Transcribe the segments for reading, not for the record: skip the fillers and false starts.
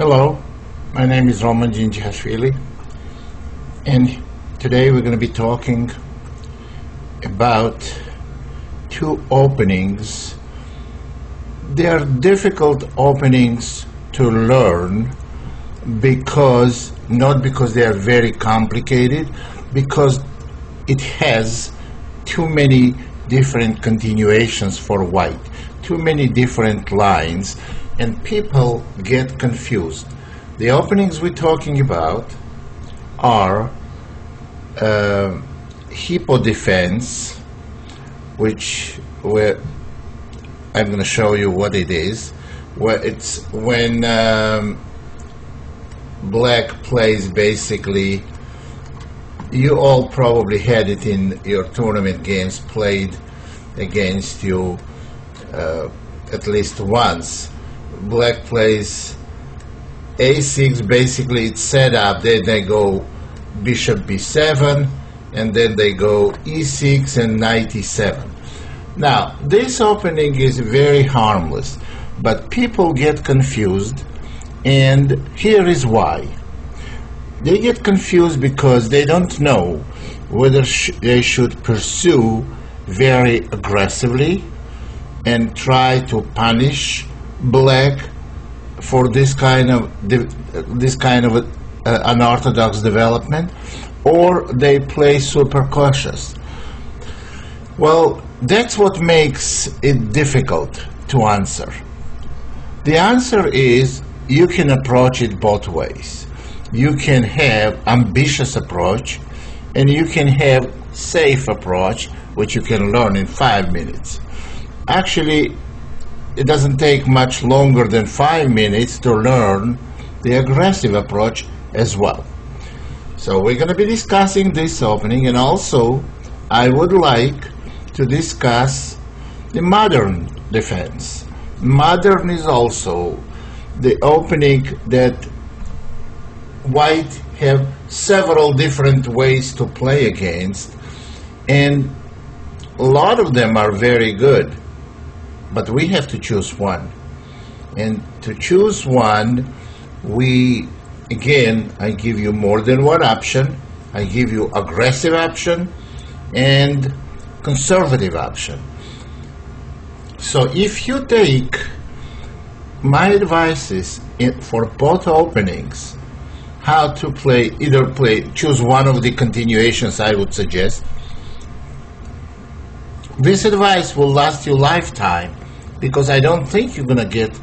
Hello, my name is Roman Ginjihashvili, and today we're going to be talking about two openings. They are difficult openings to learn not because they are very complicated, because it has too many different continuations for white, too many different lines, and people get confused. The openings we're talking about are Hippo defense, which I'm going to show you what it is. Where it's when black plays, basically, you all probably had it in your tournament games, played against you at least once. Black plays a6, basically it's set up, then they go bishop b7, and then they go e6 and knight e7. Now, this opening is very harmless, but people get confused, and here is why. They get confused because they don't know whether they should pursue very aggressively and try to punish black for this kind of unorthodox development, or they play super cautious. Well, that's what makes it difficult to answer. The answer is you can approach it both ways. You can have ambitious approach, and you can have safe approach, which you can learn in 5 minutes. Actually, it doesn't take much longer than 5 minutes to learn the aggressive approach as well. So we're going to be discussing this opening, and also I would like to discuss the modern defense. Modern is also the opening that white have several different ways to play against, and a lot of them are very good. But we have to choose one. And to choose one, I give you more than one option. I give you aggressive option and conservative option. So if you take my advices for both openings, how to play, choose one of the continuations I would suggest. This advice will last you lifetime, because I don't think you're going to get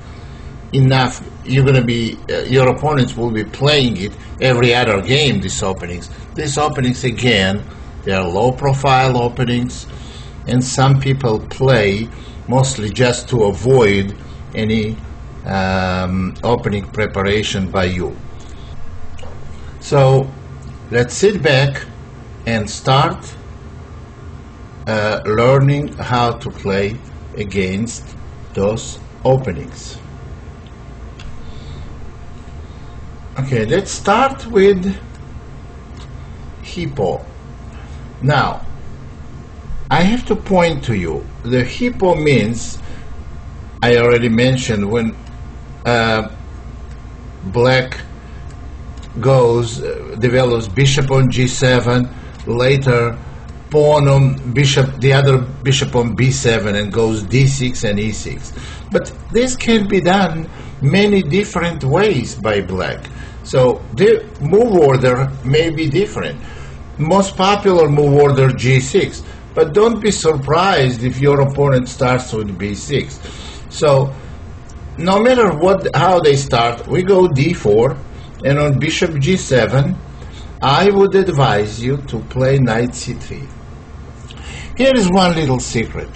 enough. Your opponents will be playing it every other game, these openings. These openings, again, they are low profile openings, and some people play mostly just to avoid any opening preparation by you. So let's sit back and start learning how to play against those openings. Okay, let's start with Hippo. Now, I have to point to you, the Hippo means, I already mentioned, when black develops bishop on g7, later pawn on bishop, the other bishop on b7, and goes d6 and e6. But this can be done many different ways by black. So the move order may be different. Most popular move order g6, but don't be surprised if your opponent starts with b6. So no matter how they start, we go d4, and on bishop g7, I would advise you to play knight c3. Here is one little secret.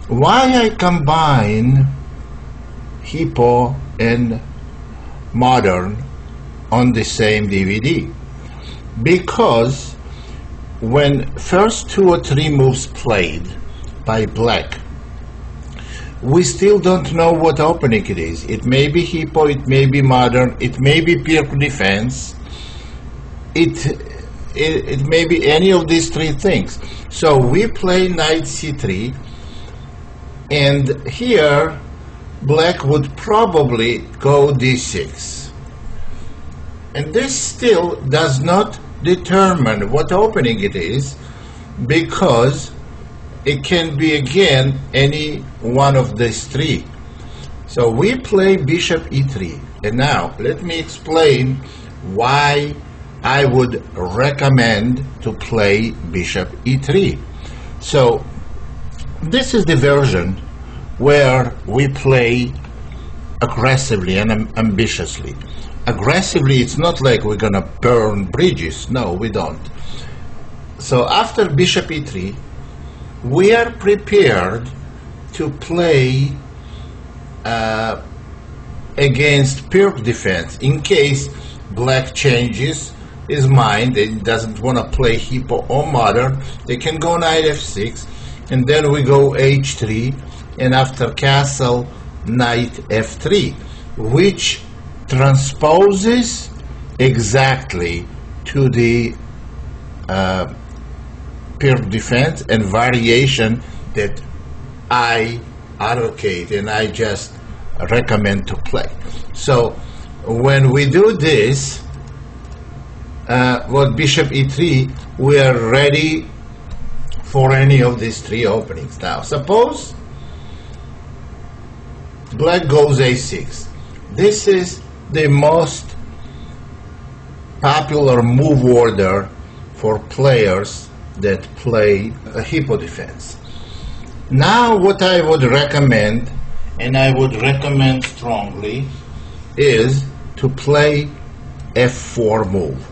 Why I combine Hippo and modern on the same DVD? Because when first 2 or 3 moves played by black, we still don't know what opening it is. It may be Hippo, it may be modern, it may be Pirc defense, it may be any of these 3 things. So we play knight c3, and here black would probably go d6. And this still does not determine what opening it is, because it can be again any one of these three. So we play bishop e3. And now let me explain why I would recommend to play bishop e3. So this is the version where we play aggressively and ambitiously. Aggressively, it's not like we're gonna burn bridges. No, we don't. So after bishop e3, we are prepared to play against Pirc defense in case black changes his mind and doesn't want to play Hippo or modern. They can go knight f6, and then we go h3, and after castle, knight f3, which transposes exactly to the Pirc defense and variation that I advocate and I just recommend to play. So when we do this, with bishop e3, we are ready for any of these three openings. Now suppose black goes a6. This is the most popular move order for players that play a Hippo defense. Now what I would recommend, and I would recommend strongly, is to play f4 move.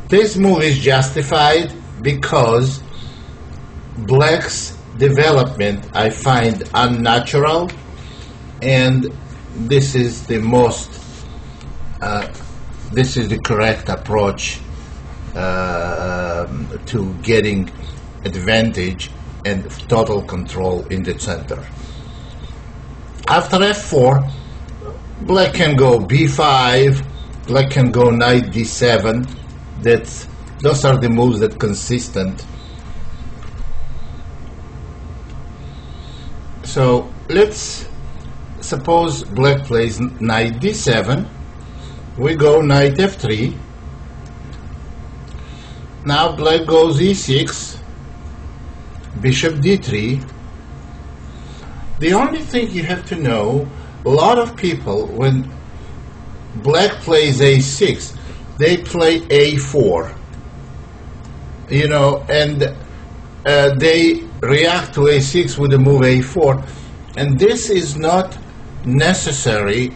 This move is justified because black's development I find unnatural, and this is the most this is the correct approach to getting advantage and total control in the center. After f4, black can go b5, black can go knight d7. Those are the moves that consistent. So let's suppose black plays knight d7. We go knight f3. Now black goes e6, bishop d3. The only thing you have to know, a lot of people, when black plays a6, they play a4, you know, and they react to a6 with the move a4, and this is not necessary.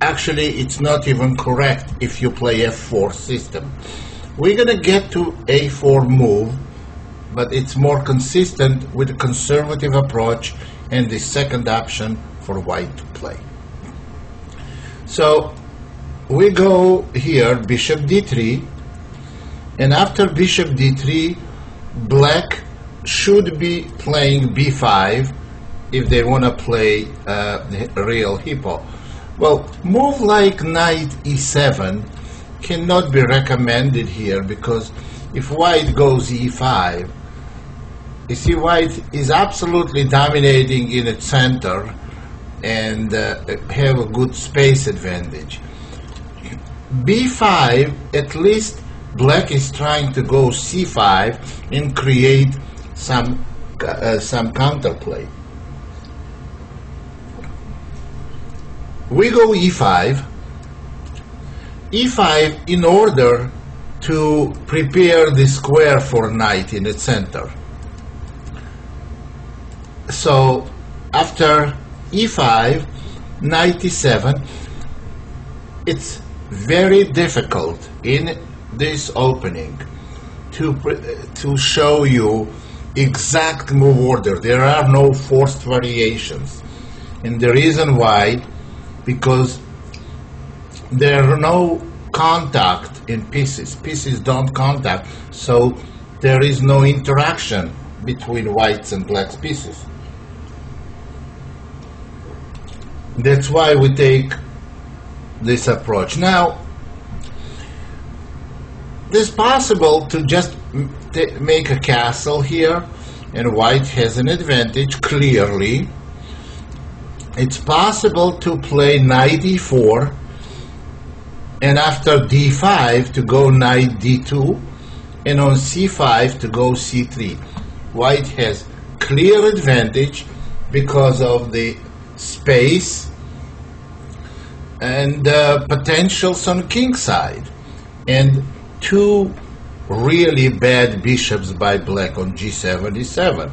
Actually, it's not even correct if you play f4 system. We're gonna get to a4 move, but it's more consistent with the conservative approach and the second option for white to play. So we go here, bishop d3, and after bishop d3, black should be playing b5 if they want to play real Hippo. Well, move like knight e7 cannot be recommended here, because if white goes e5, you see white is absolutely dominating in its center and have a good space advantage. b5, at least black is trying to go c5 and create some counterplay. We go e5. e5 in order to prepare the square for knight in its center. So after e5, knight e7, it's very difficult in this opening to show you exact move order. There are no forced variations, and the reason why, because there are no contact in pieces. Pieces don't contact, so there is no interaction between whites and blacks pieces. That's why we take this approach. Now, it's possible to just make a castle here, and white has an advantage, clearly. it's possible to play knight e4 and after d5 to go knight d2 and on c5 to go c3. White has clear advantage because of the space and potentials on king side, and two really bad bishops by black on g7, e7.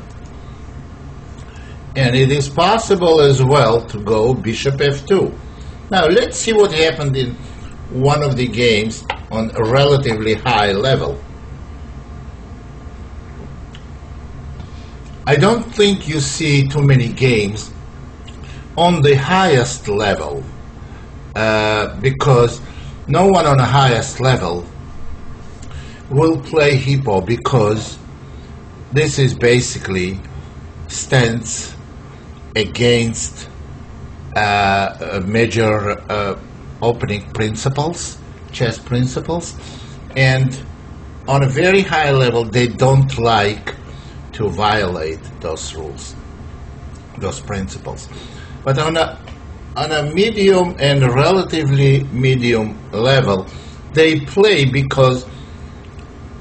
And it is possible as well to go bishop f2. Now let's see what happened in one of the games on a relatively high level. I don't think you see too many games on the highest level because no one on the highest level will play Hippo, because this is basically stands against major opening principles, chess principles, and on a very high level they don't like to violate those rules, those principles. But on a medium and relatively medium level, they play because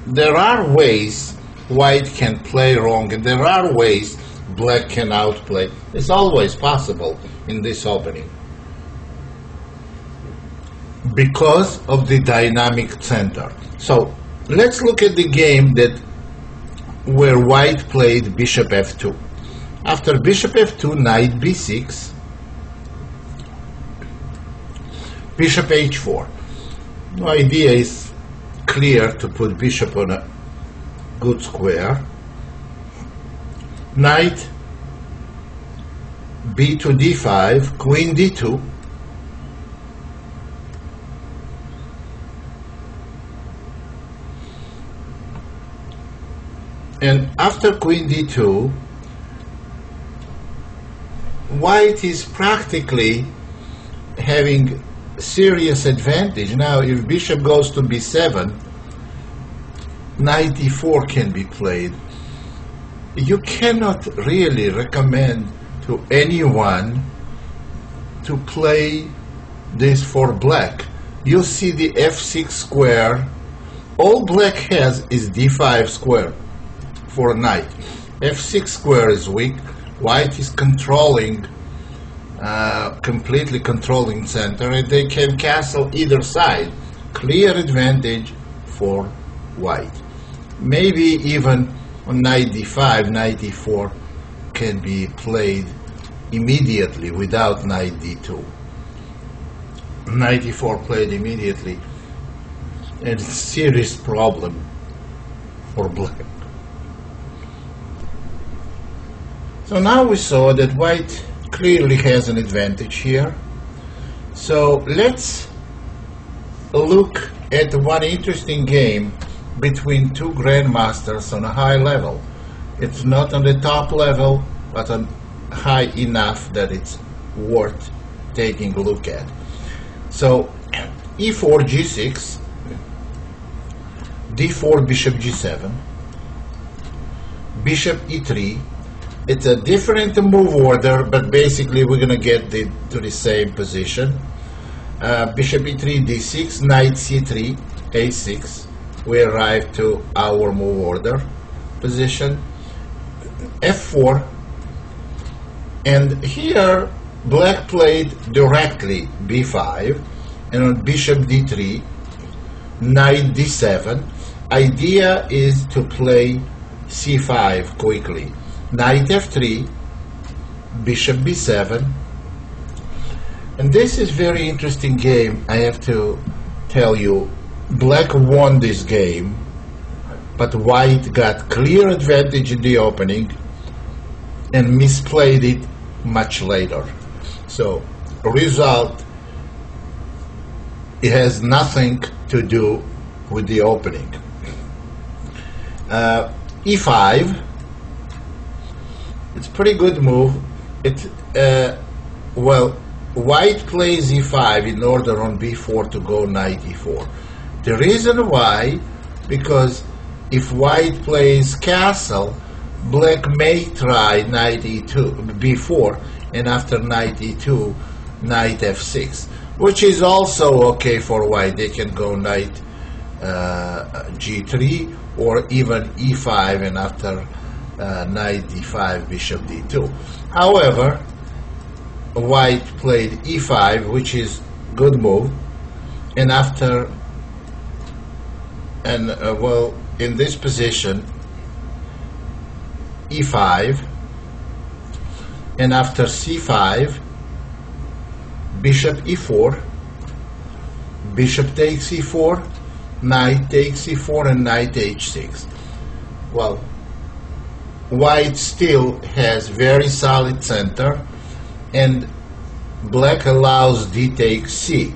there are ways white can play wrong and there are ways black can outplay. It's always possible in this opening because of the dynamic center. So let's look at the game that where white played bishop f2. After bishop f2, knight b6, bishop h4. The idea is clear to put bishop on a good square. Knight b2 d5, queen d2, and after queen d2, white is practically having serious advantage. Now if bishop goes to b7, knight e4 can be played. You cannot really recommend to anyone to play this for black. You see the f6 square. All black has is d5 square for a knight. f6 square is weak. White is controlling, completely controlling center, and they can castle either side. Clear advantage for white. Maybe even on knight d5, knight d4 can be played immediately without knight d2. Knight e4 played immediately, and it's a serious problem for black. So now we saw that white clearly has an advantage here. So let's look at one interesting game between two grandmasters on a high level. It's not on the top level, but on high enough that it's worth taking a look at. So e4 g6, d4 bishop g7, bishop e3. It's a different move order, but basically we're going to get to the same position. Bishop e3, d6, knight c3, a6. We arrive to our move order position. f4. And here black played directly b5, and on bishop d3, knight d7. Idea is to play c5 quickly. Knight f3, bishop b7, and this is very interesting game. I have to tell you, black won this game, but white got clear advantage in the opening and misplayed it much later. So result, it has nothing to do with the opening. e5. It's a pretty good move. Well, white plays e5 in order on b4 to go knight e4. The reason why, because if white plays castle, black may try knight e2, b4, and after knight e2, knight f6, which is also okay for white. They can go knight g3 or even e5, and after knight d5, bishop d2. However, white played e5, which is good move, and after well, in this position, e5, and after c5, bishop e4, bishop takes e4, knight takes e4, and knight h6. Well, white still has very solid center, and black allows d takes c.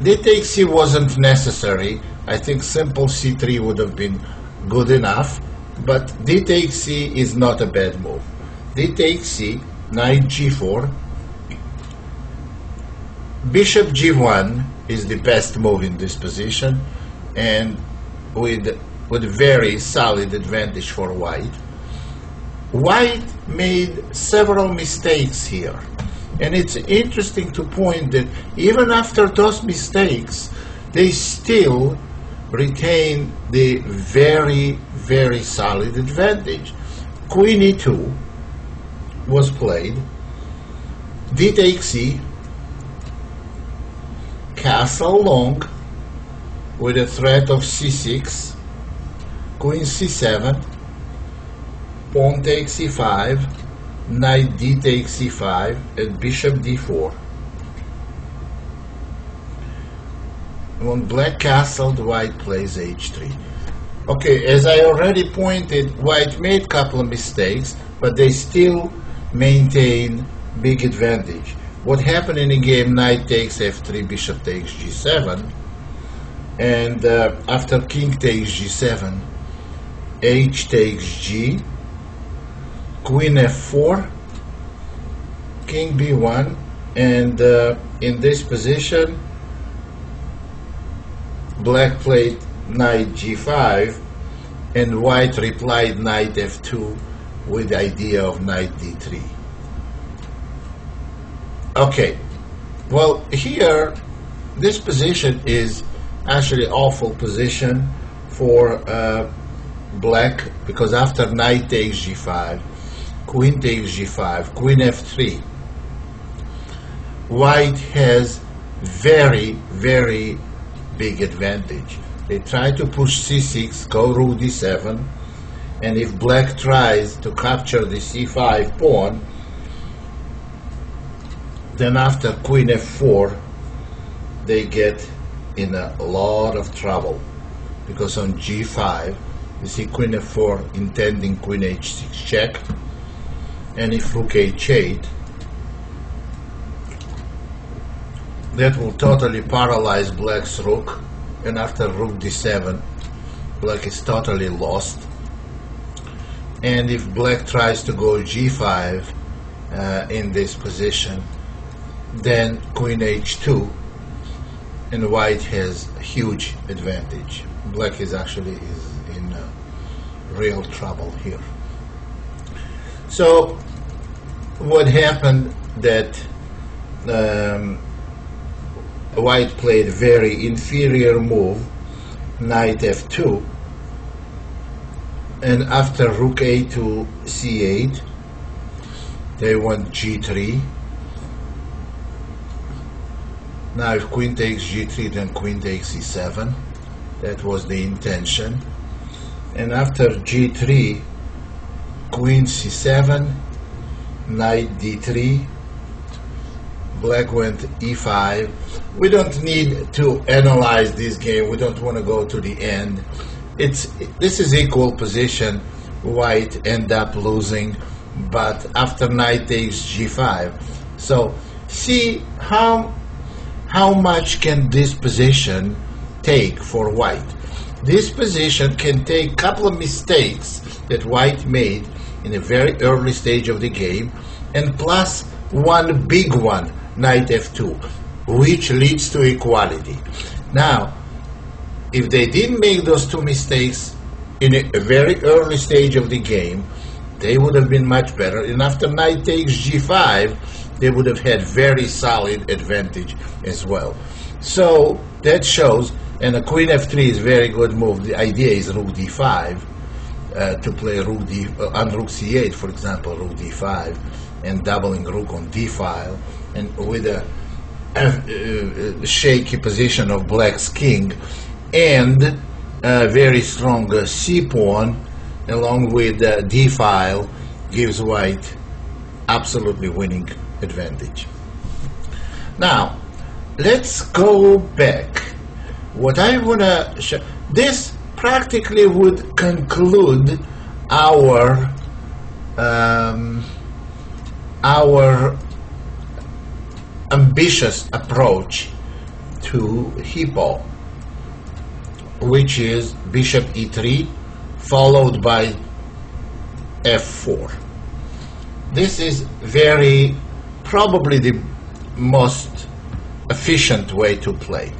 D takes c wasn't necessary. I think simple c3 would have been good enough, but d takes c is not a bad move. D takes c, knight g4, bishop g1 is the best move in this position, and with very solid advantage for white. White made several mistakes here, and it's interesting to point that even after those mistakes, they still retain the very, very solid advantage. Queen e2 was played, d takes c, castle long with a threat of c6, queen c7, pawn takes e5, knight d takes e5, and bishop d4. When black castled, white plays h3. Okay, as I already pointed, white made a couple of mistakes, but they still maintain big advantage. What happened in the game, knight takes f3, bishop takes g7, and after king takes g7, h takes g, queen f4, king b1, and in this position, black played knight g5, and white replied knight f2 with the idea of knight d3. Okay, well, here this position is actually awful position for black, because after knight takes g5, queen takes g5, queen f3, white has very, very big advantage. They try to push c6, go rook d7, and if black tries to capture the c5 pawn, then after queen f4, they get in a lot of trouble, because on g5, you see queen f4 intending queen h6 check, and if rook h8, that will totally paralyze black's rook, and after rook d7, black is totally lost. And if black tries to go g5 in this position, then queen h2, and white has a huge advantage. Black is actually in real trouble here. So what happened that white played very inferior move, knight f2, and after rook a2 c8, they went g3. Now if queen takes g3, then queen takes e7. That was the intention. And after g3, queen c7, knight d3, black went e5. We don't need to analyze this game. We don't want to go to the end. This is equal position. White end up losing, but after knight takes g5. So see how much can this position take for white. This position can take a couple of mistakes that white made in a very early stage of the game, and plus one big one, knight f2, which leads to equality. Now, if they didn't make those two mistakes in a very early stage of the game, they would have been much better. And after knight takes g5, they would have had very solid advantage as well. So that shows, and a queen f3 is a very good move. The idea is rook d5, to play rook d on rook c8, for example, rook d5, and doubling rook on d file, and with a shaky position of black's king, and a very strong c pawn along with d file gives white absolutely winning advantage. Now let's go back. What I want to show, this practically would conclude our ambitious approach to Hippo, which is bishop e3 followed by f4. This is very probably the most efficient way to play.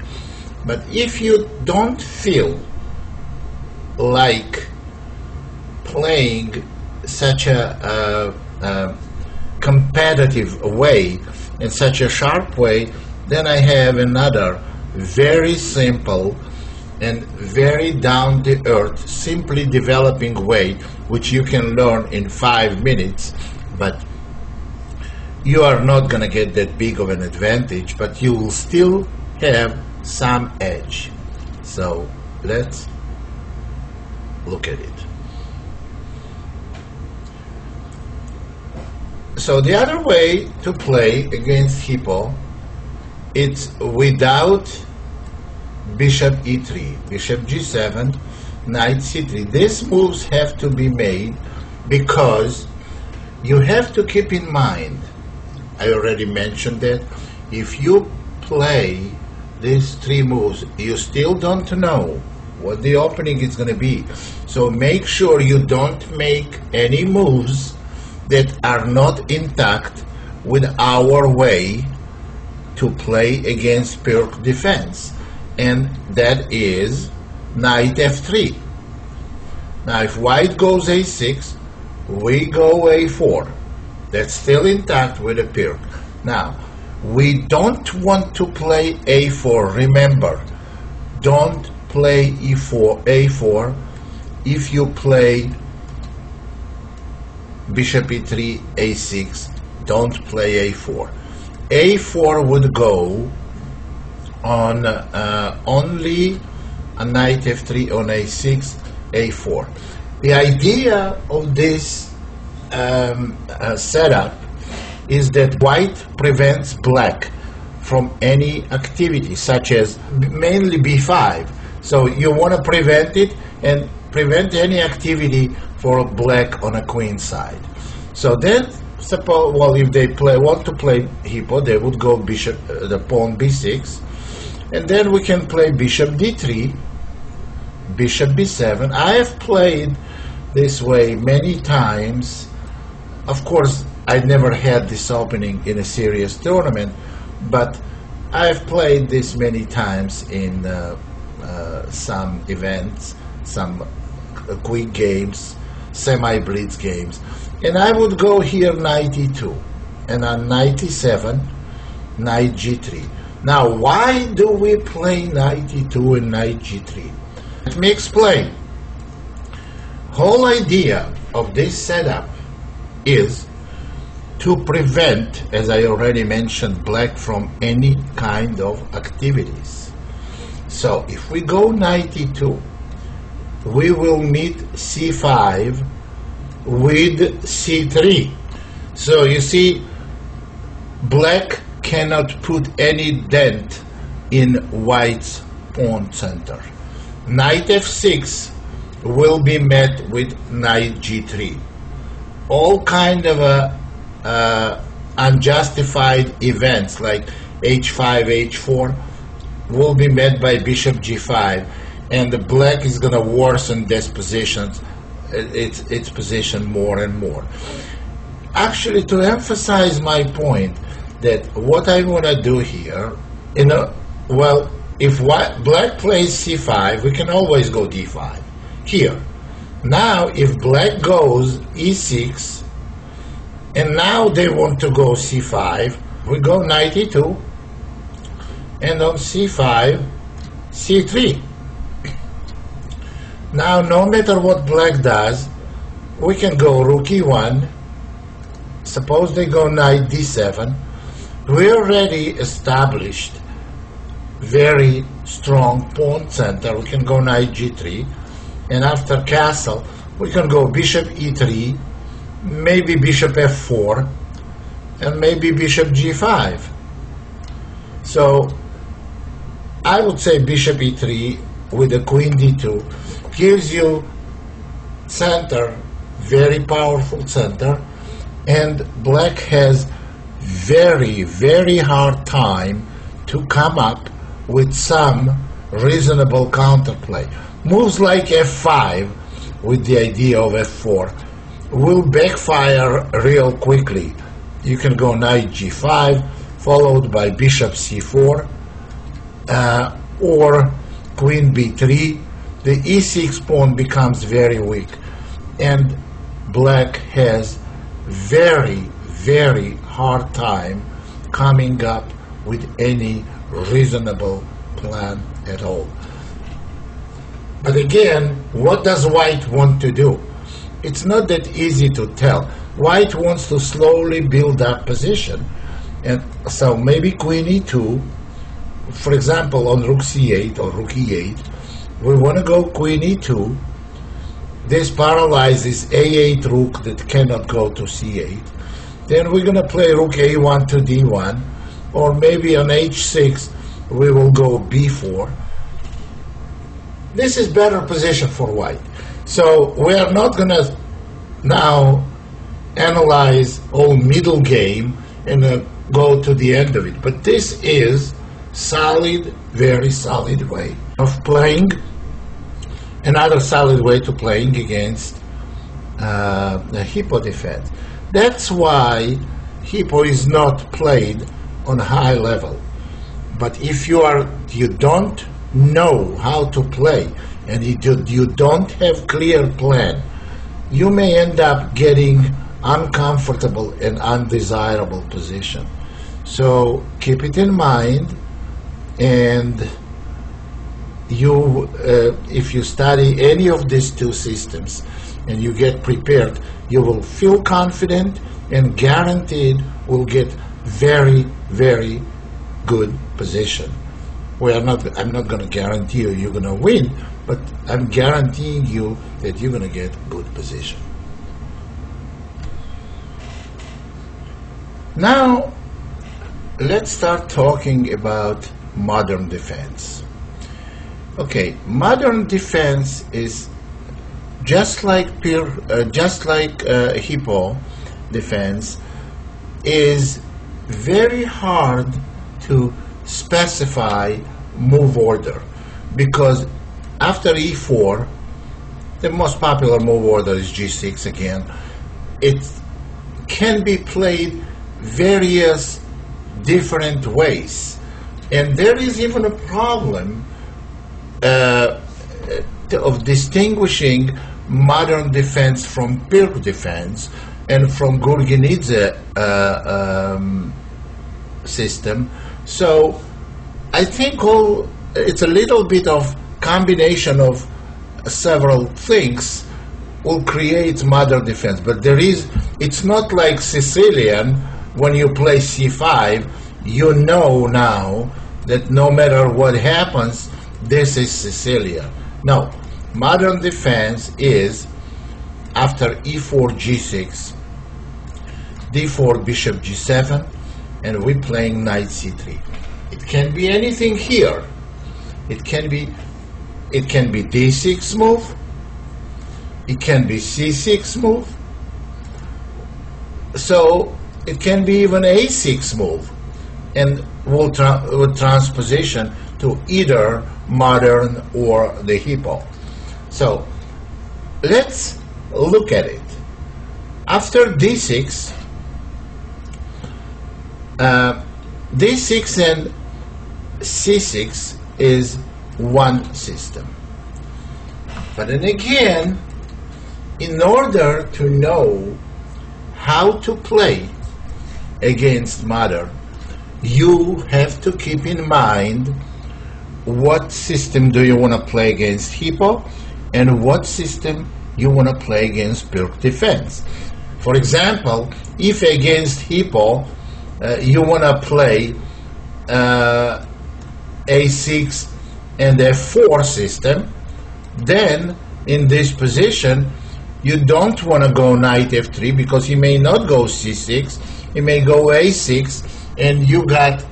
But if you don't feel like playing such a competitive way, in such a sharp way, then I have another very simple and very down-to-earth, simply developing way, which you can learn in 5 minutes, but you are not going to get that big of an advantage, but you will still have some edge. So let's look at it. So the other way to play against Hippo, it's without bishop e3, bishop g7, knight c3. These moves have to be made because you have to keep in mind, I already mentioned that, if you play these 3 moves, you still don't know what the opening is going to be. So make sure you don't make any moves that are not intact with our way to play against Pirc defense, and that is knight f3. Now if white goes a6, we go a4. That's still intact with a Pirc. Now we don't want to play a4. Remember, don't play a4. If you play bishop e3, a6, don't play a4. a4 would go on only a knight f3 on a6, a4. The idea of this setup is that white prevents black from any activity, such as mainly b5. So you want to prevent it and prevent any activity for black on a queen side. So then, suppose, well, if they want to play Hippo, they would go bishop, the pawn b6, and then we can play bishop d3, bishop b7. I have played this way many times. Of course, I never had this opening in a serious tournament, but I've played this many times in some events, some quick games, semi-blitz games. And I would go here knight e2, and on knight e7, knight g3. Now, why do we play knight e2 and knight g3? Let me explain. Whole idea of this setup is to prevent, as I already mentioned, black from any kind of activities. So if we go knight e2, we will meet c5 with c3. So you see, black cannot put any dent in white's pawn center. Knight f6 will be met with knight g3. All kind of unjustified events like h5, h4 will be met by bishop g5, and the black is going to worsen this position, its position more and more. Actually, to emphasize my point, that what I want to do here, well, if black plays c5, we can always go d5 here. Now if black goes e6, and now they want to go c5, we go knight e2, and on c5, c3. Now no matter what black does, we can go rook e1. Suppose they go knight d7. We already established very strong pawn center. We can go knight g3, and after castle we can go bishop e3, maybe bishop f4, and maybe bishop g5. So I would say bishop e3 with the queen d2 gives you center, very powerful center, and black has very hard time to come up with some reasonable counterplay. Moves like f5 with the idea of f4 will backfire real quickly. You can go knight g5 followed by bishop c4 or queen b3. The e6 pawn becomes very weak, and black has very hard time coming up with any reasonable plan at all. But again, what does white want to do? It's not that easy to tell. White wants to slowly build up position, and so maybe queen e2, for example, on rook c8 or rook e8, we want to go queen e2. This paralyzes a8 rook that cannot go to c8. Then we're going to play rook a1 to d1, or maybe on h6 we will go b4. This is better position for white. So we are not going to now analyze all middle game and go to the end of it. But this is solid, very solid way of playing. Another solid way to playing against the Hippo defense. That's why Hippo is not played on a high level. But if you don't know how to play and you don't have clear plan, you may end up getting uncomfortable and undesirable position. So keep it in mind, and you if you study any of these two systems and you get prepared, you will feel confident and guaranteed will get very good position. I'm not going to guarantee you're going to win, but I'm guaranteeing you that you're going to get good position. Now let's start talking about modern defense. Okay, modern defense is just like Hippo defense is very hard to specify move order, because after e4 the most popular move order is g6 again. It can be played various different ways, and there is even a problem of distinguishing modern defense from Pirc defense and from Gurgenidze system. So I think it's a little bit of combination of several things will create modern defense. But it's not like Sicilian. When you play c5, you know now that no matter what happens, this is Sicilian. No, modern defense is after e4 g6, d4 bishop g7, and we're playing knight c3. It can be anything here. It can be d6 move. It can be c6 move. So it can be even a6 move, and with transposition to either modern or the Hippo. So let's look at it. After d6, d6 and c6 is one system. But then again, in order to know how to play against Mother, you have to keep in mind what system do you want to play against Hippo and what system you want to play against Pirc defense. For example, if against Hippo you want to play A6 and F4 system, then in this position you don't want to go knight F3 because he may not go C6, he may go A6, and you got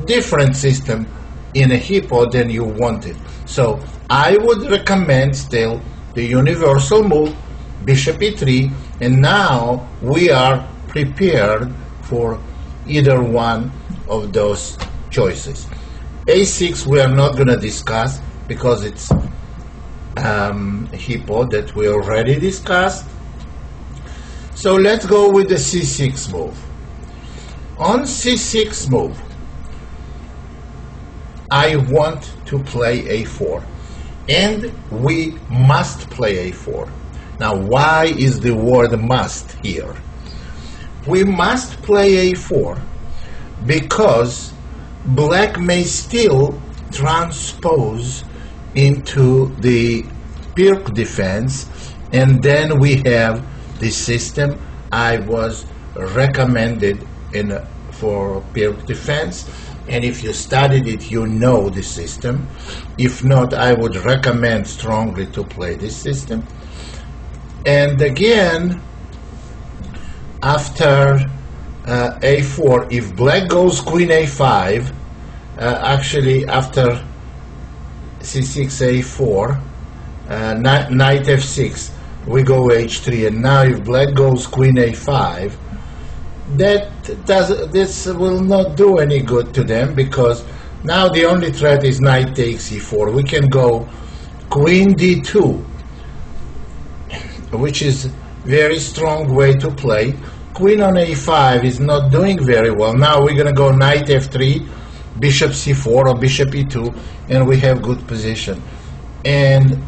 different system in a Hippo than you wanted. So I would recommend still the universal move, bishop E3, and now we are prepared for either one of those choices. A6 we are not going to discuss because it's Hippo that we already discussed. So let's go with the C6 move. On C6 move, I want to play A4, and we must play A4. Now, why is the word must here? We must play A4 because black may still transpose into the Pirc defense, and then we have the system I was recommended for Pirc defense. And if you studied it, you know the system. If not, I would recommend strongly to play this system. And again, after A4, if black goes queen A5, actually after C6 A4, knight F6, we go H3, and now if black goes queen A5, this will not do any good to them because now the only threat is knight takes E4. We can go queen D2, which is very strong way to play. Queen on A5 is not doing very well. Now we're going to go knight F3, bishop C4 or bishop E2, and we have good position. And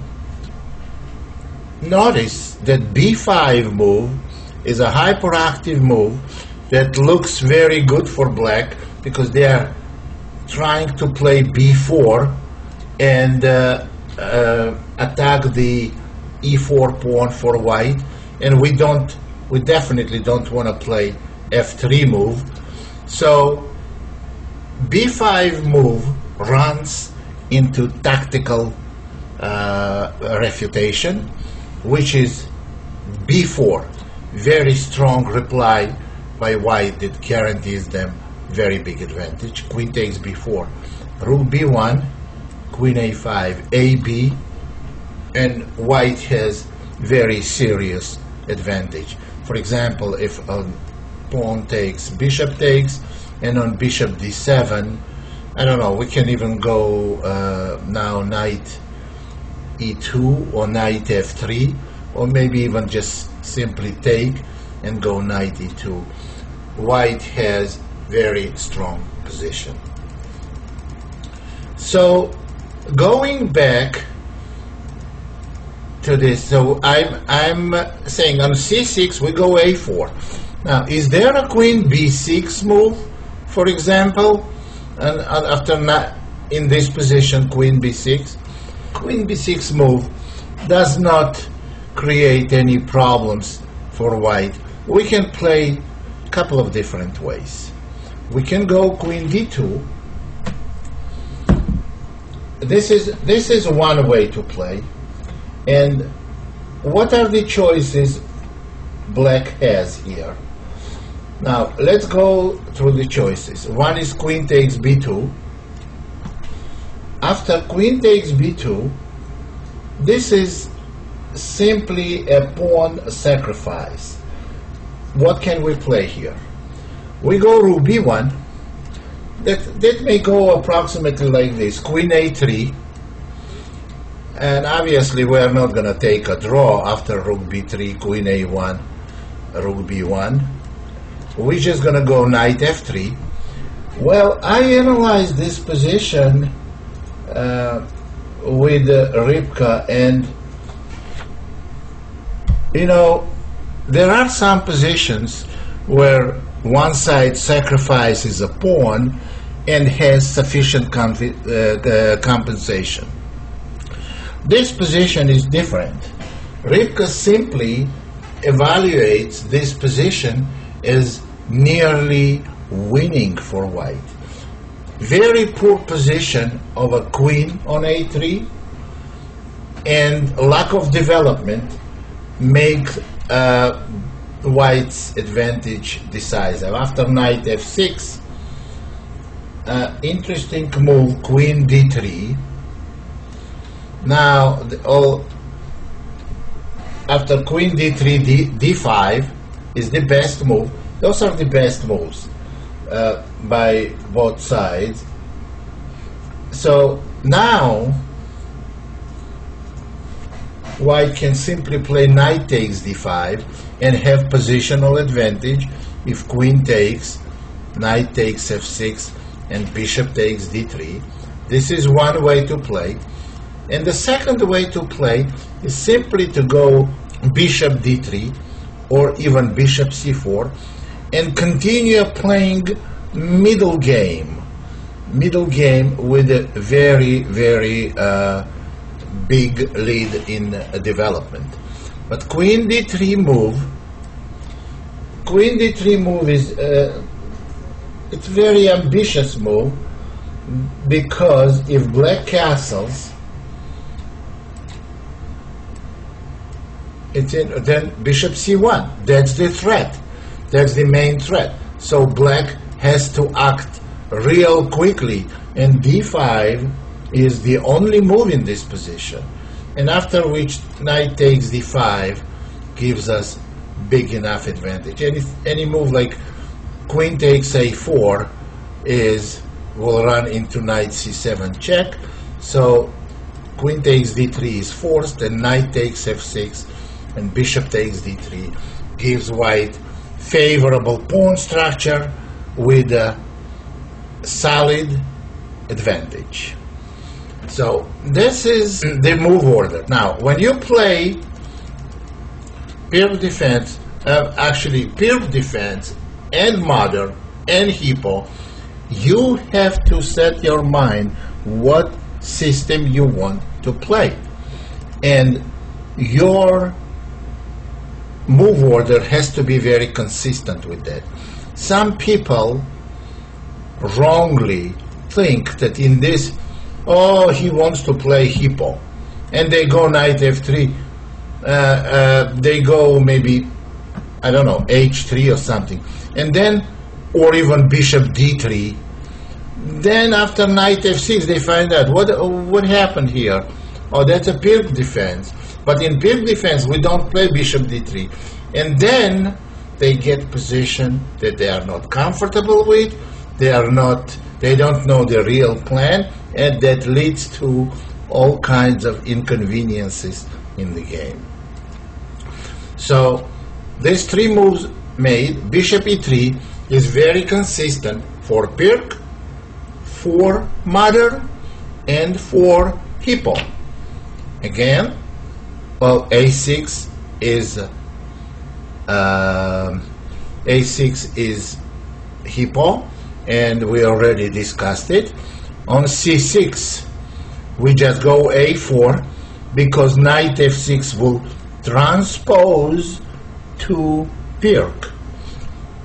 notice that B5 move is a hyperactive move that looks very good for black because they are trying to play B4 and attack the E4 pawn for white, and we definitely don't want to play F3 move. So B5 move runs into tactical refutation, which is B4, very strong reply by white that guarantees them very big advantage. Queen takes B4, rook B1, queen A5, AB, and white has very serious advantage. For example, if a pawn takes, bishop takes, and on bishop D7, I don't know, we can even go now knight E2 or knight F3, or maybe even just simply take and go knight E2. White has very strong position. So going back to this, so I'm saying on C6 we go A4. Now, is there a queen B6 move, for example, and after in this position queen B6? Queen B6 move does not create any problems for white. We can play a couple of different ways. We can go queen D2. This is one way to play. And what are the choices black has here? Now let's go through the choices. One is queen takes B2. After queen takes B2, this is simply a pawn sacrifice. What can we play here? We go rook B1. That may go approximately like this. Queen A3. And obviously we are not going to take a draw after rook B3, queen A1, rook B1. We're just going to go knight F3. Well, I analyzed this position with Ripka, and You know, there are some positions where one side sacrifices a pawn and has sufficient compensation. This position is different. Pirc simply evaluates this position as nearly winning for white. Very poor position of a queen on a3 and lack of development make white's advantage decisive. After knight f6, interesting move, queen d3. Now, after queen d3, d5 is the best move. Those are the best moves by both sides. So now white can simply play knight takes d5 and have positional advantage. If queen takes, knight takes f6, and bishop takes d3. This is one way to play. And the second way to play is simply to go bishop d3 or even bishop c4 and continue playing middle game with a very, very big lead in development. But queen d3 move is it's very ambitious move, because if black castles, then bishop c1. That's the threat. That's the main threat. So black has to act real quickly, and d5 is the only move in this position. And after which knight takes d5 gives us big enough advantage. Any move like queen takes a4 will run into knight c7 check. So queen takes d3 is forced, and knight takes f6 and bishop takes d3 gives white favorable pawn structure with a solid advantage. So this is the move order. Now, when you play Pirc defense, Pirc defense and modern and Hippo, you have to set your mind what system you want to play, and your move order has to be very consistent with that. Some people wrongly think that in this, he wants to play Hippo, and they go knight f3, they go maybe, I don't know, h3 or something, and then, or even bishop d3. Then after knight f6 they find out what happened here. Oh, that's a Pirc defense. But in Pirc defense we don't play bishop d3, and then they get position that they are not comfortable with. They don't know the real plan, and that leads to all kinds of inconveniences in the game. So these three moves made, bishop e3 is very consistent for Pirc, for modern, and for Hippo. Again, well, a6 is Hippo, and we already discussed it. On c6 we just go a4, because knight f6 will transpose to Pirc,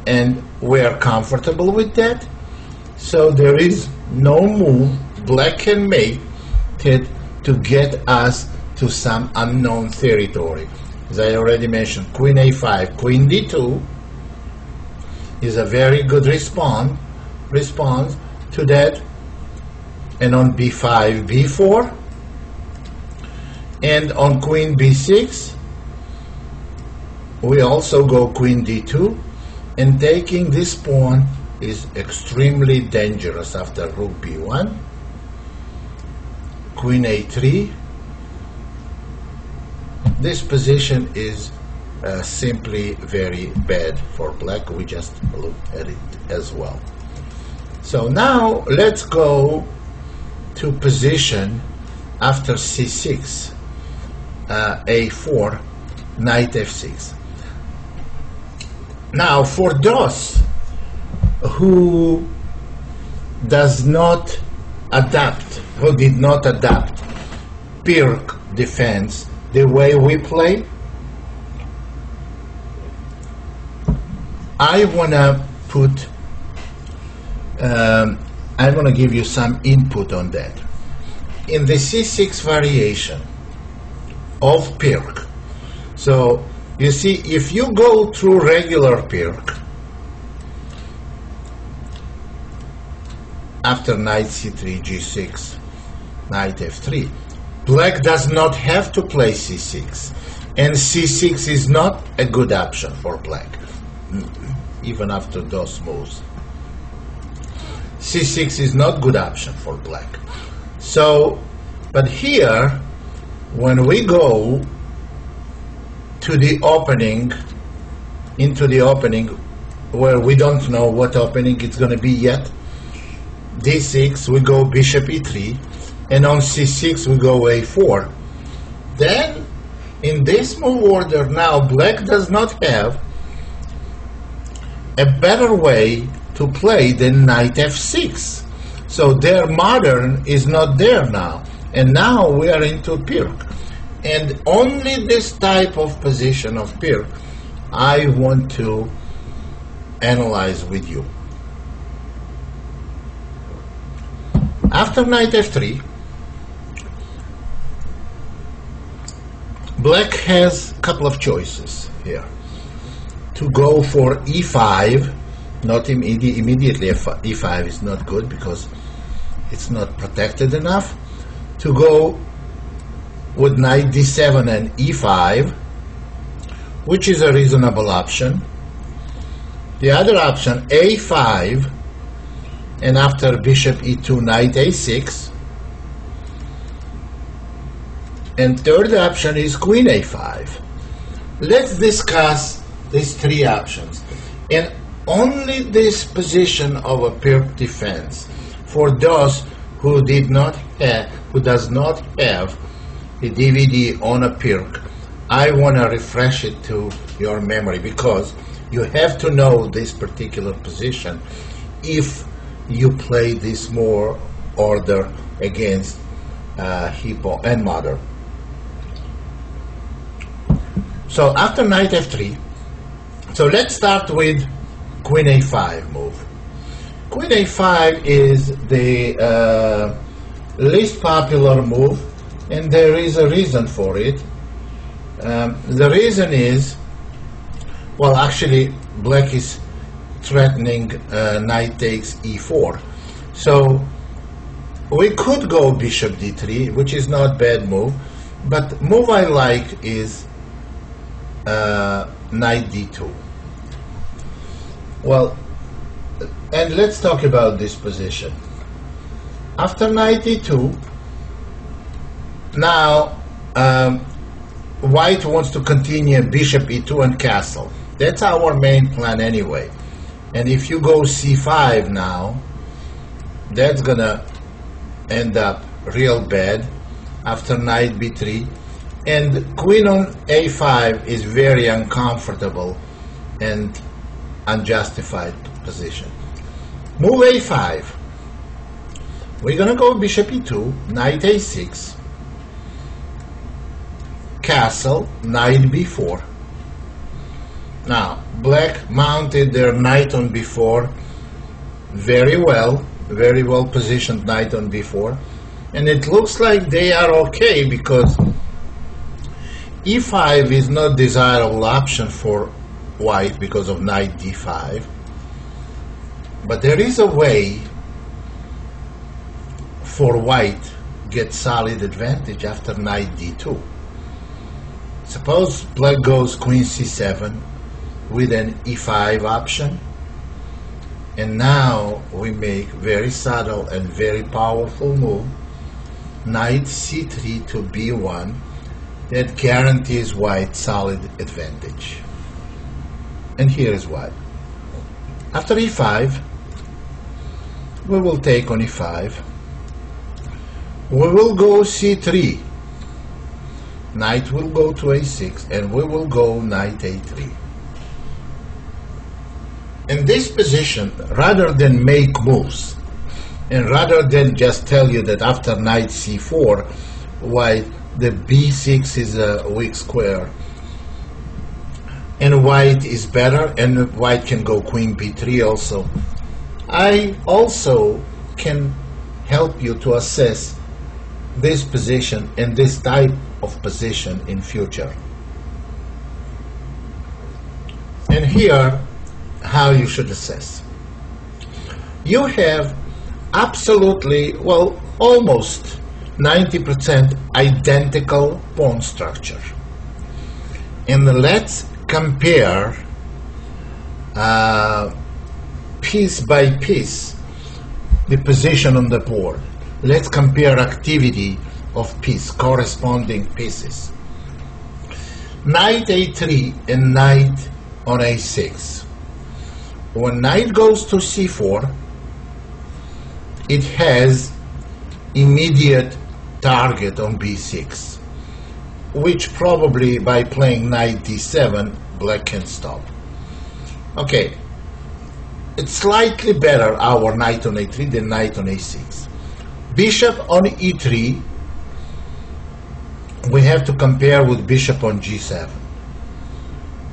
and we are comfortable with that. So there is no move black can make to get us to some unknown territory. As I already mentioned, queen a5, queen d2 is a very good response to that. And on b5, b4, and on queen b6 we also go queen d2, and taking this pawn is extremely dangerous after rook b1, queen a3. This position is simply very bad for black. We just looked at it as well. So now let's go to position after c6, a4, knight f6. Now, for those who does not adapt, who did not adapt Pirc defense the way we play, I wanna put, I wanna give you some input on that. In the c6 variation of Pirc, so you see, if you go through regular Pirc, after knight c3, g6, knight f3, black does not have to play c6, and c6 is not a good option for black, even after those moves. c6 is not good option for black. So, but here, when we go to the opening, into the opening, where we don't know what opening it's going to be yet, d6, we go bishop e3, and on c6 we go a4. Then, in this move order now, black does not have a better way to play than knight f6. So their modern is not there now, and now we are into Pirc. And only this type of position of Pirc I want to analyze with you. After knight f3, black has a couple of choices here. To go for e5, not immediately e5 is not good because it's not protected enough. To go with knight d7 and e5, which is a reasonable option. The other option, a5, and after bishop e2, knight a6. And third option is queen a5. Let's discuss these three options. And only this position of a Pirc defense for those who does not have the DVD on a Pirc, I want to refresh it to your memory, because you have to know this particular position if you play this more order against Hippo and Mother. So after knight f3, so let's start with queen a5 move. Queen a5 is the least popular move, and there is a reason for it. The reason is, well, actually, black is threatening knight takes e4. So we could go bishop d3, which is not bad move, but move I like is knight d2. Well, and let's talk about this position. After knight e2, now white wants to continue bishop e2 and castle. That's our main plan anyway. And if you go c5 now, that's gonna end up real bad after knight b3. And queen on a5 is very uncomfortable and unjustified position. Move a5. We're gonna go bishop e2, knight a6, castle, knight b4. Now, black mounted their knight on b4 very well positioned knight on b4, and it looks like they are okay because e5 is not desirable option for white because of knight d5, but there is a way for white get solid advantage after knight d2. Suppose black goes queen c7 with an e5 option, and now we make very subtle and very powerful move, knight c3 to b1, that guarantees white solid advantage. And here is why. After e5, we will take on e5. We will go c3. Knight will go to a6, and we will go knight a3. In this position, rather than make moves, and rather than just tell you that after knight c4, white, the b6 is a weak square, and white is better, and white can go queen b3 also, I also can help you to assess this position and this type of position in future. And here, how you should assess. You have absolutely, well, almost 90% identical pawn structure. And let's compare piece by piece the position on the board. Let's compare activity of piece, corresponding pieces. Knight a3 and knight on a6. When knight goes to c4, it has immediate target on b6, which probably by playing knight d7, black can stop. Okay, it's slightly better, our knight on a3 than knight on a6. Bishop on e3, we have to compare with bishop on g7.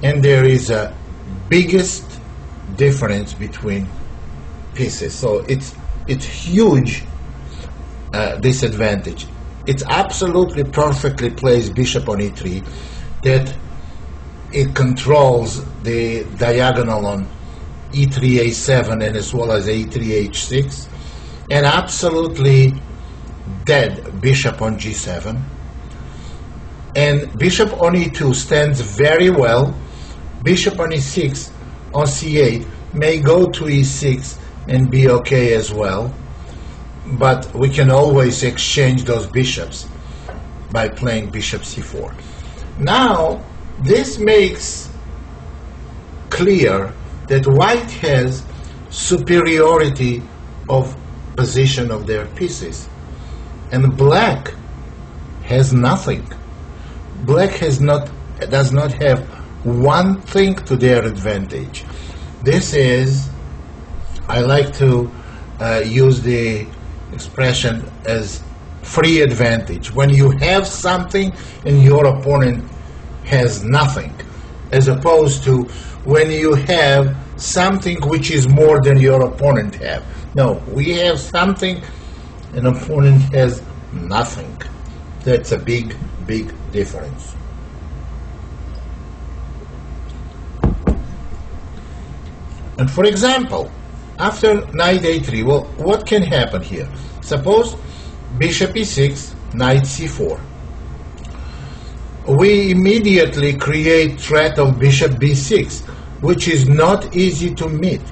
And there is a biggest difference between pieces. So it's huge disadvantage. It's absolutely perfectly placed bishop on e3 that it controls the diagonal on e3 a7 and as well as a3 h6, and absolutely dead bishop on g7. And bishop on e2 stands very well. Bishop on e6 on c8 may go to e6 and be okay as well, but we can always exchange those bishops by playing bishop c4. Now this makes clear that white has superiority of position of their pieces, and black has nothing. Black does not have one thing to their advantage. This is, I like to use the expression as free advantage. When you have something and your opponent has nothing, as opposed to when you have something which is more than your opponent have. No, we have something and opponent has nothing. That's a big, big difference. And for example, after knight a3, well, what can happen here? Suppose bishop e6, knight c4. We immediately create threat of bishop b6, which is not easy to meet.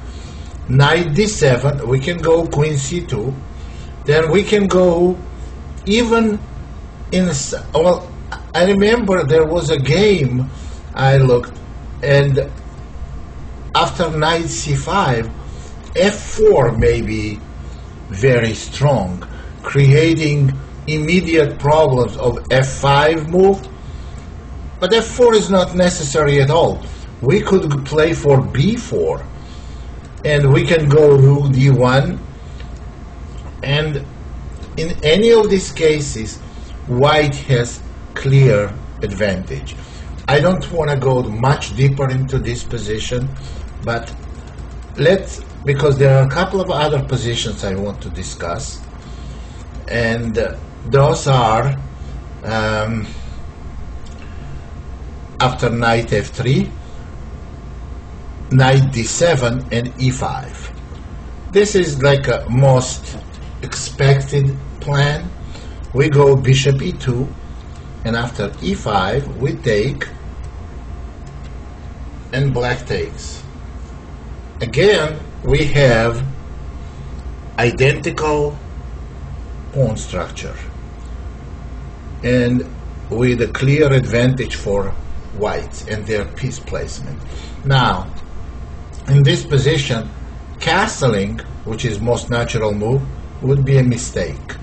Knight d7, we can go queen c2, then we can go even in, well, I remember there was a game I looked, and after knight c5, f4 may be very strong, creating immediate problems of f5 move, but f4 is not necessary at all. We could play for b4, and we can go rook d1, and in any of these cases, white has clear advantage. I don't want to go much deeper into this position, but because there are a couple of other positions I want to discuss, and those are after knight f3, knight d7, and e5. This is like a most expected plan. We go bishop e2, and after e5 we take, and black takes. Again, we have identical pawn structure and with a clear advantage for whites and their piece placement. Now, in this position, castling, which is most natural move, would be a mistake.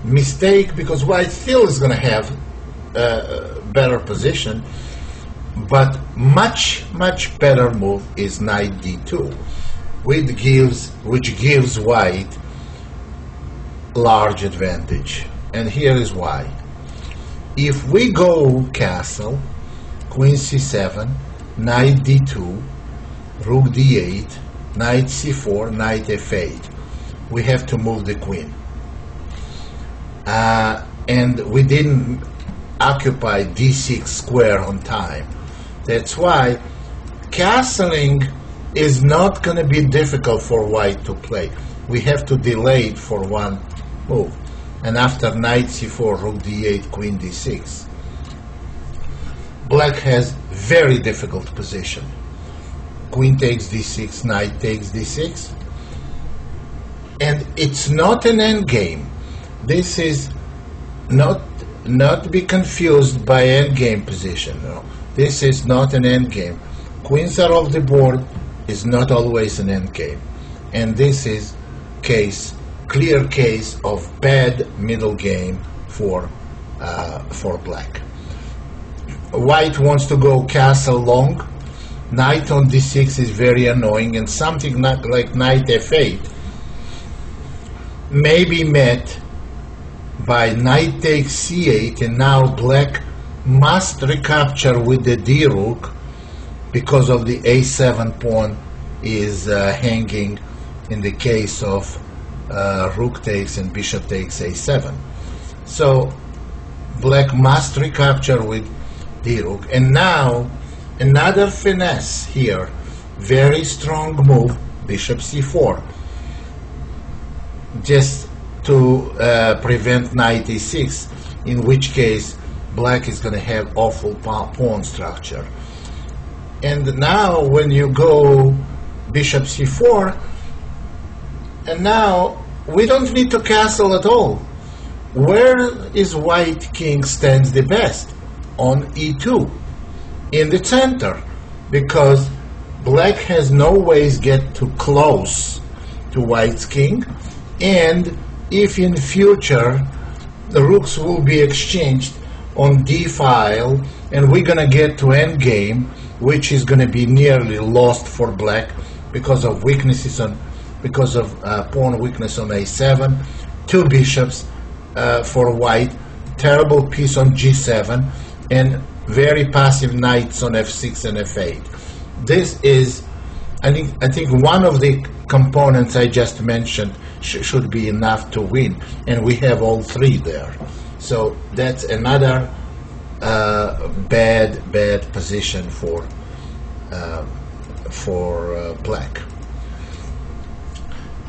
Mistake because white still is going to have better position, but much better move is knight d2, which gives white large advantage. And here is why. If we go castle, queen c7, knight d2, rook d8, knight c4, knight f8, we have to move the queen. And we didn't occupy d6 square on time. That's why castling is not going to be difficult for white to play. We have to delay it for one move. And after knight c4, rook d8, queen d6, black has very difficult position. Queen takes d6, knight takes d6, and it's not an endgame. This is not to be confused by endgame position. No. This is not an endgame. Queens are off the board is not always an endgame, and this is clear case of bad middle game for black. White wants to go castle long. Knight on d6 is very annoying, and something like knight f8 may be met by knight takes c8, and now black must recapture with the d rook because of the a7 pawn is hanging in the case of rook takes and bishop takes a7. So black must recapture with d rook, and now another finesse here, very strong move, bishop c4, just to prevent knight e6, in which case black is going to have awful pawn structure. And now when you go bishop c4, and now we don't need to castle at all. Where is white king stands the best? On e2, in the center, because black has no ways get too close to white's king, and if in future the rooks will be exchanged on d file, and we're gonna get to endgame, which is gonna be nearly lost for black because of weaknesses on, because of pawn weakness on a7, two bishops for white, terrible piece on g7, and very passive knights on f6 and f8. This is, I think one of the components I just mentioned should be enough to win, and we have all three there. So that's another bad position for black.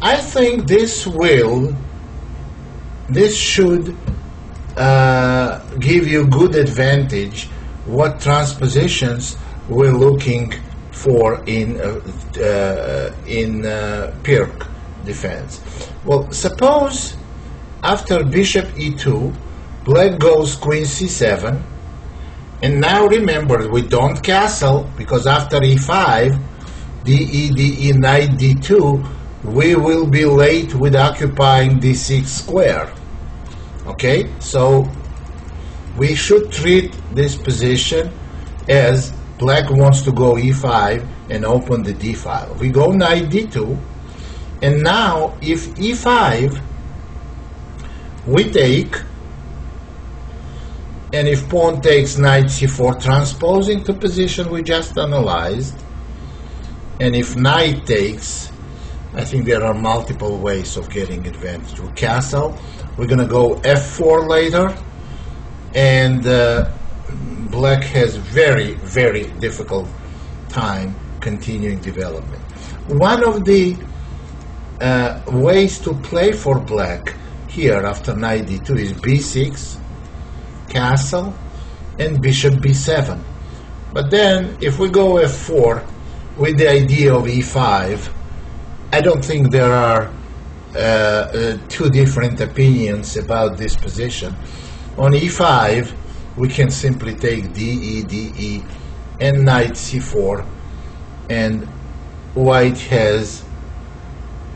I think this should give you good advantage what transpositions we're looking for in Pirc defense. Well, suppose after bishop e2, black goes queen c7, and now remember, we don't castle, because after e5, de, knight d2, we will be late with occupying d6 square. Okay, so we should treat this position as black wants to go e5 and open the d file. We go knight d2, and now if e5, we take, and if pawn takes knight c4, transposing to position we just analyzed, and if knight takes, I think there are multiple ways of getting advantage. We castle, we're going to go f4 later, and black has very difficult time continuing development. One of the ways to play for black here after knight d2 is b6, castle, and bishop b7. But then if we go f4 with the idea of e5, I don't think there are two different opinions about this position. On e5, we can simply take de, and knight c4, and white has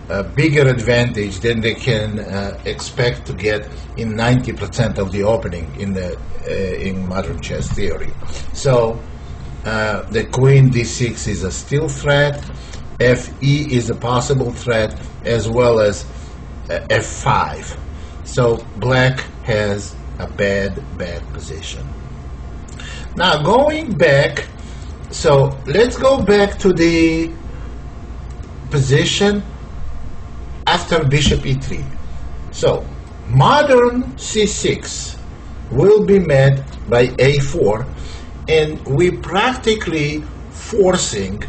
a bigger advantage than they can expect to get in 90% of the opening in the in modern chess theory. So the queen d6 is a still threat, fe is a possible threat, as well as f5. So black has a bad position. Now going back, so let's go back to the position after bishop e3. So modern c6 will be met by a4, and we practically forcing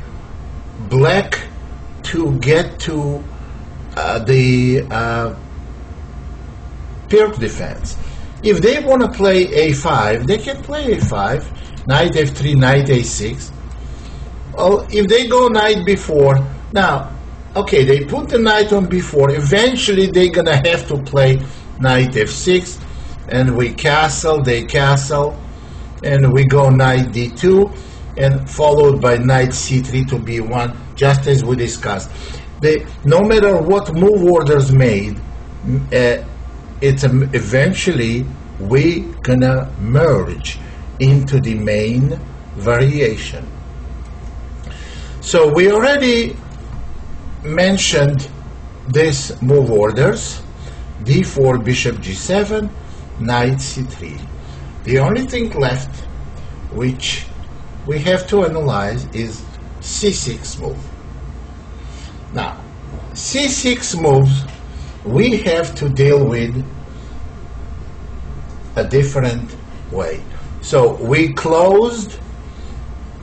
black to get to the Pirc defense. If they want to play a5, they can play a5, knight f3, knight a6. Well, if they go knight b4, now, okay, they put the knight on b4, eventually they're going to have to play knight f6, and we castle, they castle, and we go knight d2, and followed by knight c3 to b1, just as we discussed. No matter what move orders made, it's eventually we gonna merge into the main variation. So we already mentioned these move orders: d4, bishop g7, knight c3. The only thing left which we have to analyze is c6 move. Now, c6 moves we have to deal with a different way. So we closed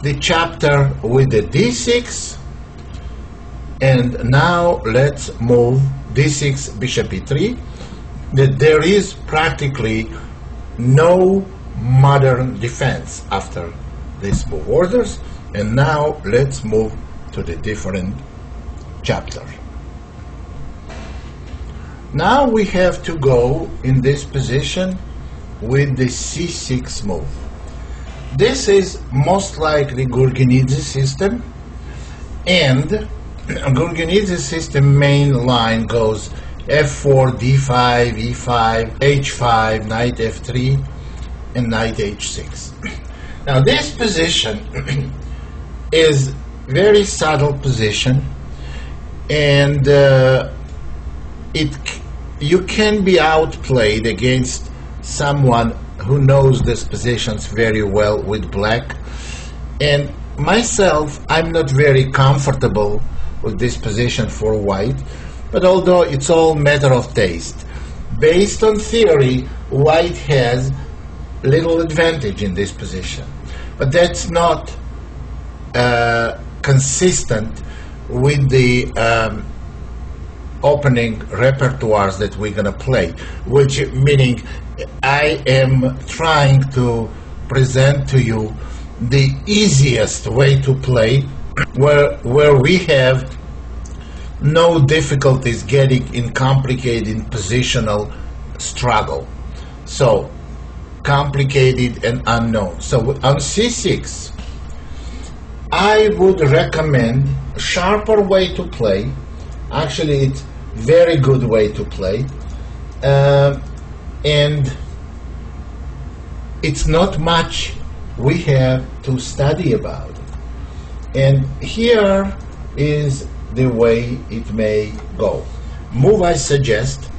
the chapter with the d6, and now let's move d6, bishop e3. That there is practically no modern defense after these move orders, and now let's move to the different chapter. Now we have to go in this position with the c6 move. This is most likely Gurgenidze system, and Gurgenidze system main line goes f4, d5, e5, h5, knight f3, and knight h6. Now this position is very subtle position, and you can be outplayed against someone who knows these positions very well with black. And myself, I'm not very comfortable with this position for white, but although it's all matter of taste, based on theory, white has little advantage in this position, but that's not consistent with the opening repertoires that we're going to play, which meaning I am trying to present to you the easiest way to play, where we have no difficulties getting in complicated positional struggle. So complicated and unknown. So on c6, I would recommend a sharper way to play. Actually, it's very good way to play, and it's not much we have to study about. And here is the way it may go. Move I suggest,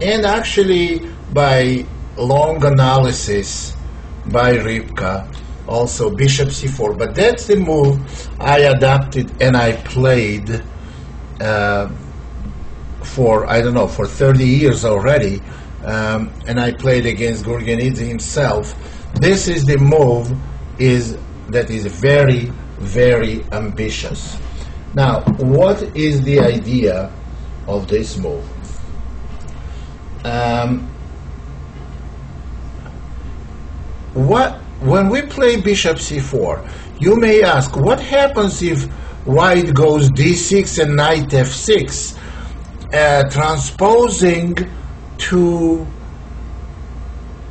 and actually by long analysis by Ripka, also bishop c4, but that's the move I adapted and I played for, I don't know, for 30 years already, and I played against Gurgenidze himself. This is the move that is very, very ambitious. Now, what is the idea of this move? When we play bishop c4, you may ask, what happens if white goes d6 and knight f6, transposing to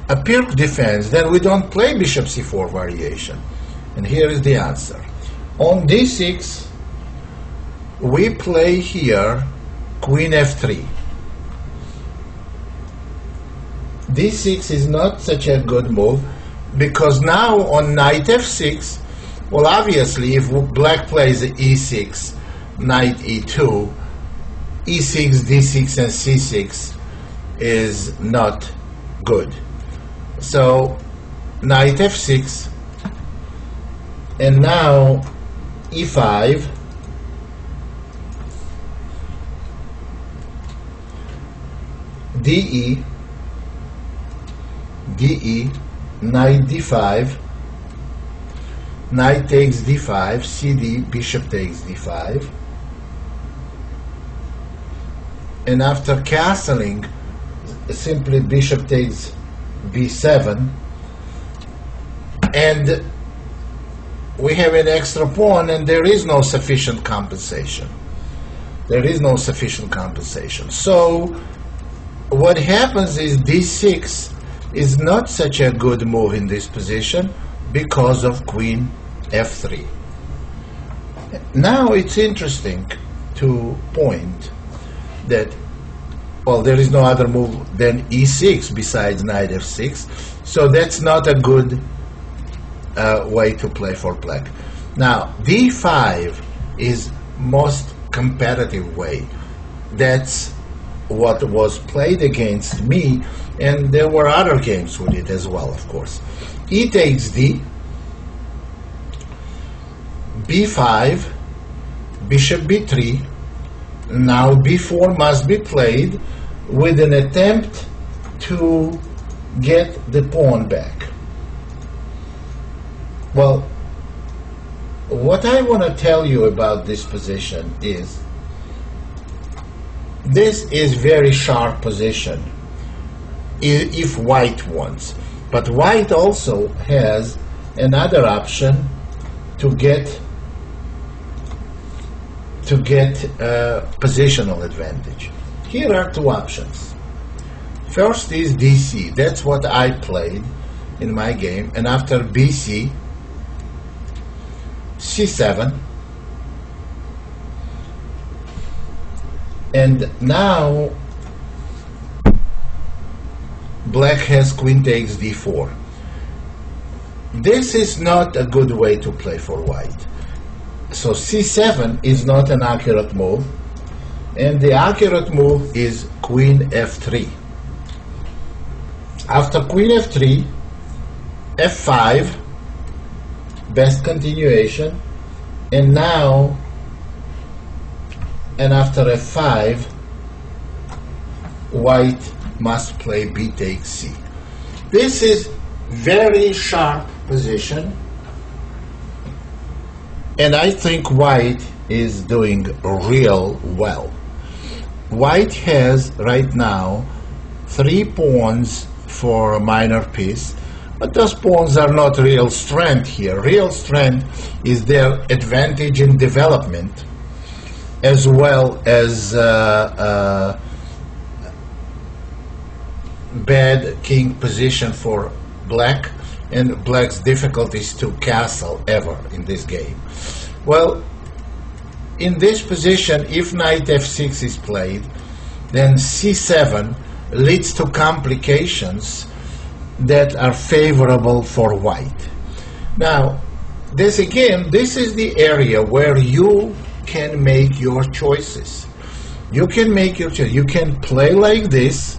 a Pirc defense? Then we don't play bishop c4 variation. And here is the answer. On d6, we play here queen f3. d6 is not such a good move, because now on knight f6, well, obviously, if black plays e6, knight e2, e6, d6, and c6 is not good. So knight f6, and now e5, de, knight d5, knight takes d5, cd, bishop takes d5, and after castling, simply bishop takes b7, and we have an extra pawn, and there is no sufficient compensation. There is no sufficient compensation. So what happens is d6 is not such a good move in this position because of queen f3. Now it's interesting to point that, well, there is no other move than e6 besides knight f6, so that's not a good way to play for black. Now d5 is most competitive way. That's what was played against me, and there were other games with it as well, of course. E takes d, b5, bishop b3. Now b4 must be played with an attempt to get the pawn back. Well, what I want to tell you about this position is this is very sharp position if white wants, but white also has another option to get positional advantage. Here are two options. First is DC. That's what I played in my game, and after BC, C7, and now black has queen takes d4. This is not a good way to play for white. So c7 is not an accurate move, and the accurate move is queen f3. After queen f3, f5, best continuation, and now, and after f5, white must play b takes c. This is very sharp position, and I think white is doing real well. White has right now 3 pawns for a minor piece, but those pawns are not real strength here. Real strength is their advantage in development, as well as bad king position for black, and black's difficulties to castle ever in this game. Well, in this position, if knight f6 is played, then c7 leads to complications that are favorable for white. Now, this is the area where you can make your choices. You can make your choice. You can play like this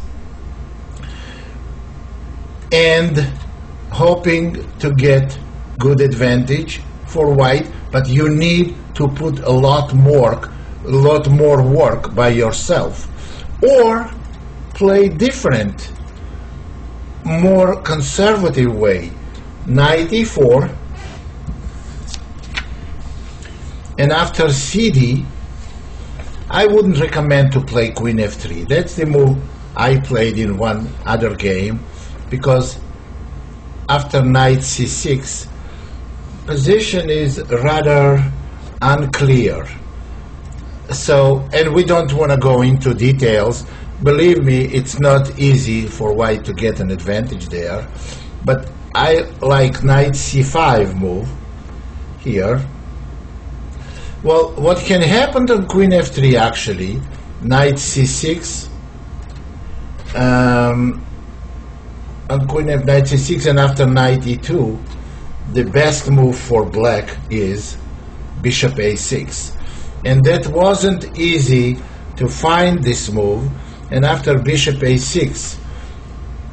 and hoping to get good advantage for white, but you need to put a lot more work by yourself, or play different, more conservative way. Knight e4, and after cd, I wouldn't recommend to play queen f3. That's the move I played in one other game, because after knight c6, position is rather unclear. So, and we don't want to go into details. Believe me, it's not easy for white to get an advantage there, but I like knight c5 move here. Well, what can happen to queen f3 actually? Knight c6, on queen f knight c6 and after knight e2, the best move for black is bishop a6. And that wasn't easy to find this move, and after bishop a6,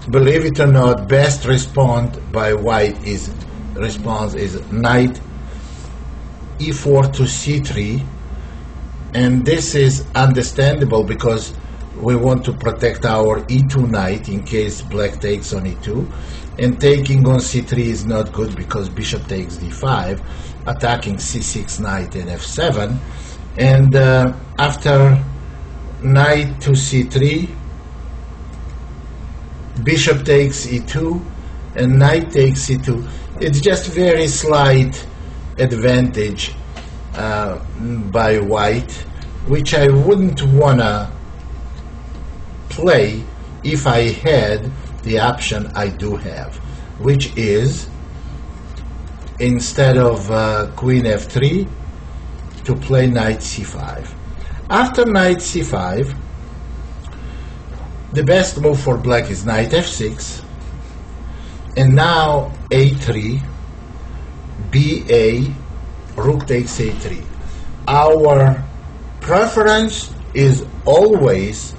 believe it or not, best response by white is knight e4 to c3, and this is understandable because we want to protect our e2 knight in case black takes on e2, and taking on c3 is not good because bishop takes d5, attacking c6 knight and f7, and after knight to c3, bishop takes e2 and knight takes e2. It's just very slight advantage by white, which I wouldn't wanna play if I had the option I do have, which is instead of queen f3 to play knight c5. After knight c5, the best move for black is knight f6, and now a3, ba, rook takes a3. Our preference is always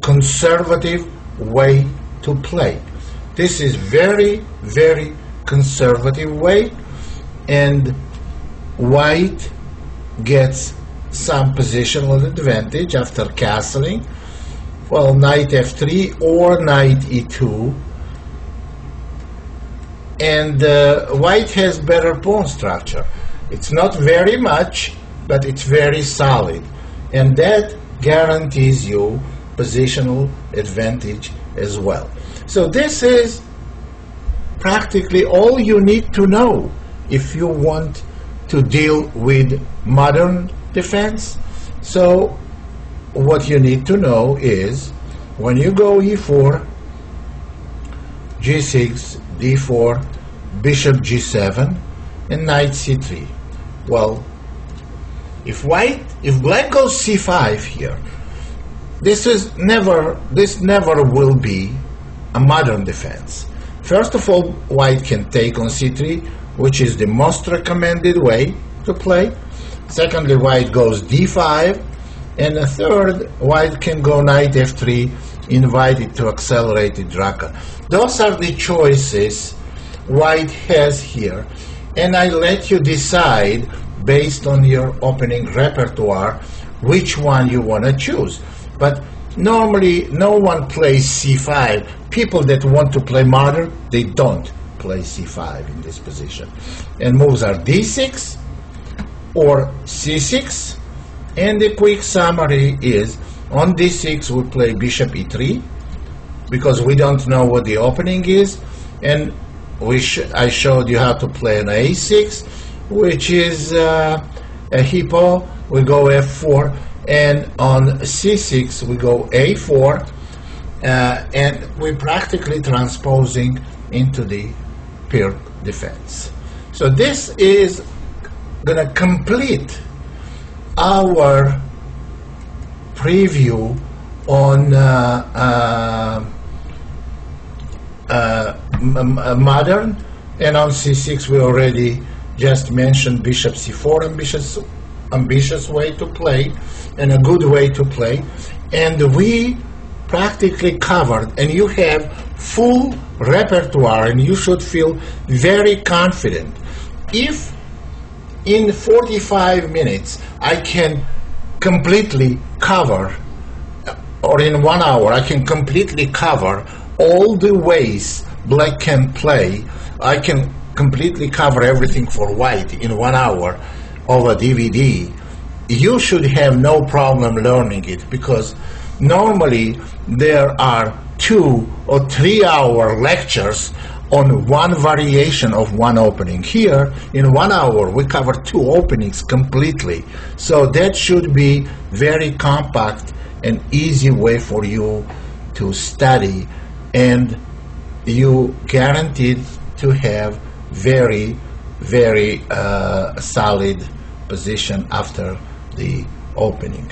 conservative way to play. This is very, very conservative way, and white gets some positional advantage after castling. Well, knight f3 or knight e2, and white has better pawn structure. It's not very much, but it's very solid, and that guarantees you positional advantage as well. So this is practically all you need to know if you want to deal with modern defense. So what you need to know is when you go e4, g6, d4, bishop g7, and knight c3. Well, if black goes c5 here, this never will be a modern defense. First of all, white can take on c3, which is the most recommended way to play. Secondly, white goes d5, and a third, white can go knight f3, invited to accelerated Draka. Those are the choices white has here, and I let you decide based on your opening repertoire which one you want to choose. But normally no one plays c5. People that want to play modern, they don't play c5 in this position. And moves are d6 or c6, and the quick summary is on d6 we play bishop e3 because we don't know what the opening is, and I showed you how to play an a6, which is a hippo. We go f4, and on c6 we go a4, and we're practically transposing into the Pirc defense. So this is going to complete our preview on modern, and on c6 we already just mentioned bishop c4, ambitious way to play and a good way to play, and we practically covered, and you have full repertoire, and you should feel very confident. If in 45 minutes I can completely cover, or in 1 hour I can completely cover all the ways black can play, I can completely cover everything for white in 1 hour over DVD, you should have no problem learning it, because normally there are 2 or 3 hour lectures on one variation of one opening. Here, in 1 hour, we cover 2 openings completely. So that should be very compact and easy way for you to study, and you guaranteed to have very, very solid position after the opening.